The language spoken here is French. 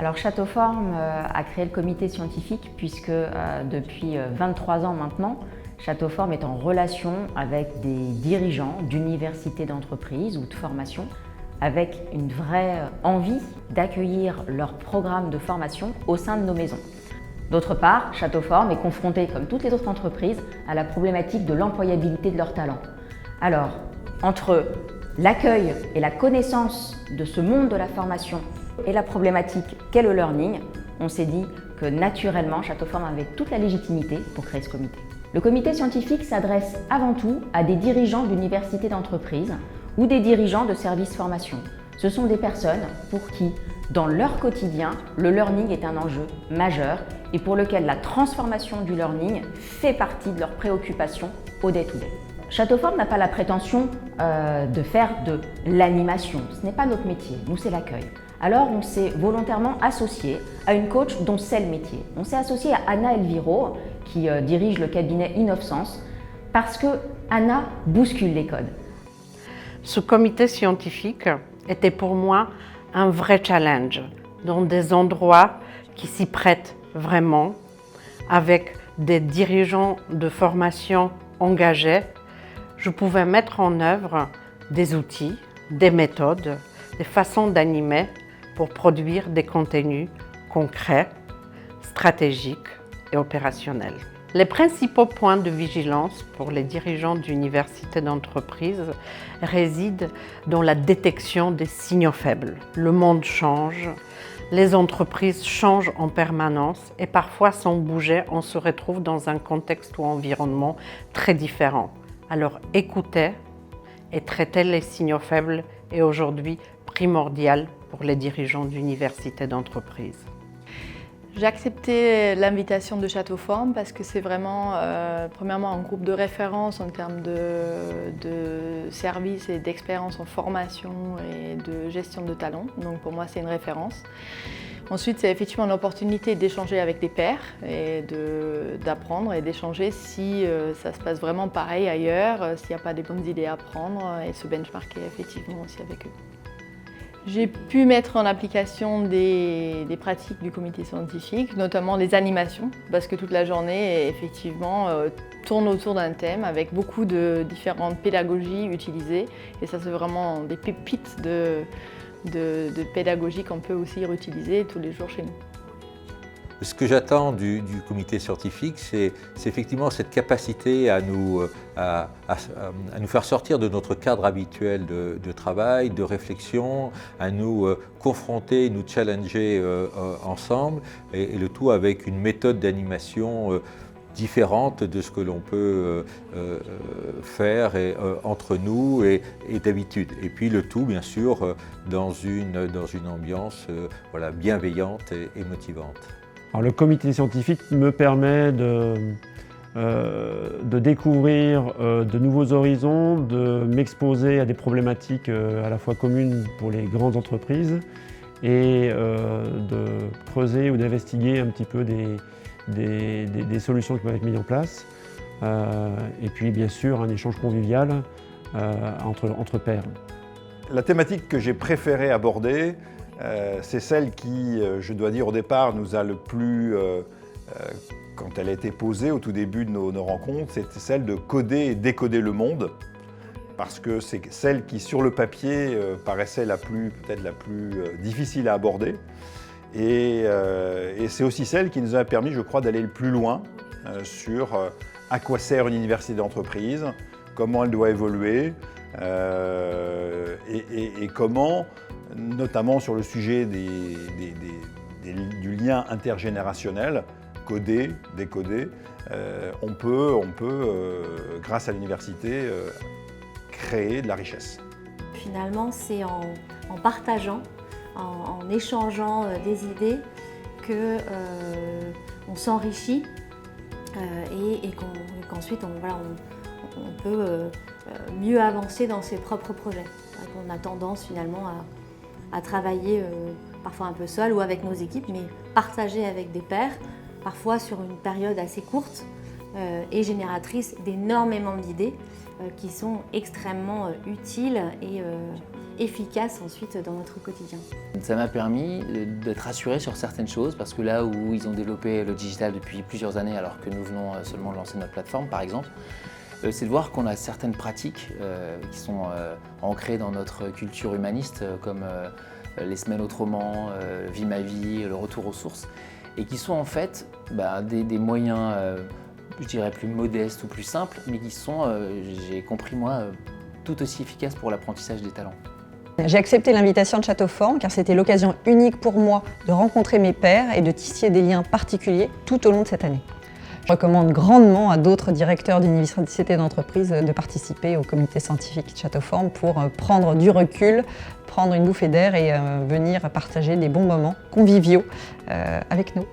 Alors Châteauforme a créé le comité scientifique puisque depuis 23 ans maintenant, Châteauforme est en relation avec des dirigeants d'universités d'entreprise ou de formation avec une vraie envie d'accueillir leur programme de formation au sein de nos maisons. D'autre part, Châteauforme est confronté, comme toutes les autres entreprises, à la problématique de l'employabilité de leurs talents. Alors, entre l'accueil et la connaissance de ce monde de la formation et la problématique qu'est le learning, on s'est dit que naturellement, Châteauforme avait toute la légitimité pour créer ce comité. Le comité scientifique s'adresse avant tout à des dirigeants d'universités d'entreprise ou des dirigeants de services formation. Ce sont des personnes pour qui, dans leur quotidien, le learning est un enjeu majeur et pour lequel la transformation du learning fait partie de leurs préoccupations au day-to-day. Châteauforme n'a pas la prétention de faire de l'animation, ce n'est pas notre métier, nous c'est l'accueil. Alors on s'est volontairement associé à une coach dont c'est le métier. On s'est associé à Anna Elviro qui dirige le cabinet Innofsense parce que Anna bouscule les codes. Ce comité scientifique était pour moi un vrai challenge dans des endroits qui s'y prêtent vraiment, avec des dirigeants de formation engagés. Je pouvais mettre en œuvre des outils, des méthodes, des façons d'animer pour produire des contenus concrets, stratégiques et opérationnels. Les principaux points de vigilance pour les dirigeants d'universités d'entreprise résident dans la détection des signaux faibles. Le monde change, les entreprises changent en permanence et parfois sans bouger, on se retrouve dans un contexte ou environnement très différent. Alors écouter et traiter les signaux faibles est aujourd'hui primordial pour les dirigeants d'universités d'entreprise. J'ai accepté l'invitation de Châteauforme parce que c'est vraiment, premièrement, un groupe de référence en termes de services et d'expérience en formation et de gestion de talents. Donc pour moi, c'est une référence. Ensuite, c'est effectivement l'opportunité d'échanger avec des pairs et d'apprendre et d'échanger si ça se passe vraiment pareil ailleurs, s'il n'y a pas des bonnes idées à prendre et se benchmarker effectivement aussi avec eux. J'ai pu mettre en application des pratiques du comité scientifique, notamment les animations, parce que toute la journée, effectivement, tourne autour d'un thème avec beaucoup de différentes pédagogies utilisées. Et ça, c'est vraiment des pépites de pédagogie qu'on peut aussi réutiliser tous les jours chez nous. Ce que j'attends du comité scientifique, c'est effectivement cette capacité à nous faire sortir de notre cadre habituel de travail, de réflexion, à nous confronter, nous challenger ensemble, et le tout avec une méthode d'animation différente de ce que l'on peut faire entre nous et d'habitude. Et puis le tout, bien sûr, dans une ambiance bienveillante et motivante. Alors, le comité scientifique me permet de découvrir de nouveaux horizons, de m'exposer à des problématiques à la fois communes pour les grandes entreprises et de creuser ou d'investiguer un petit peu des solutions qui peuvent être mises en place. Et puis bien sûr un échange convivial entre pairs. La thématique que j'ai préféré aborder, c'est celle qui, je dois dire, au départ, nous a le plus, quand elle a été posée au tout début de nos rencontres, c'était celle de coder et décoder le monde, parce que c'est celle qui, sur le papier, paraissait peut-être la plus difficile à aborder. Et c'est aussi celle qui nous a permis, je crois, d'aller le plus loin sur à quoi sert une université d'entreprise, comment elle doit évoluer, et comment, notamment sur le sujet du lien intergénérationnel, coder, décoder, on peut grâce à l'université, créer de la richesse. Finalement, c'est en partageant, en échangeant des idées qu'on s'enrichit et qu'ensuite on peut mieux avancer dans ses propres projets. On a tendance finalement à travailler parfois un peu seul ou avec nos équipes, mais partager avec des pairs, parfois sur une période assez courte et génératrice d'énormément d'idées qui sont extrêmement utiles efficace ensuite dans notre quotidien. Ça m'a permis d'être rassuré sur certaines choses parce que là où ils ont développé le digital depuis plusieurs années alors que nous venons seulement de lancer notre plateforme par exemple, c'est de voir qu'on a certaines pratiques qui sont ancrées dans notre culture humaniste comme les semaines autrement, Vie ma vie, le retour aux sources et qui sont en fait des moyens je dirais plus modestes ou plus simples mais qui sont, j'ai compris moi, tout aussi efficaces pour l'apprentissage des talents. J'ai accepté l'invitation de Châteauforme car c'était l'occasion unique pour moi de rencontrer mes pairs et de tisser des liens particuliers tout au long de cette année. Je recommande grandement à d'autres directeurs d'universités d'entreprise de participer au comité scientifique de Châteauforme pour prendre du recul, prendre une bouffée d'air et venir partager des bons moments conviviaux avec nous.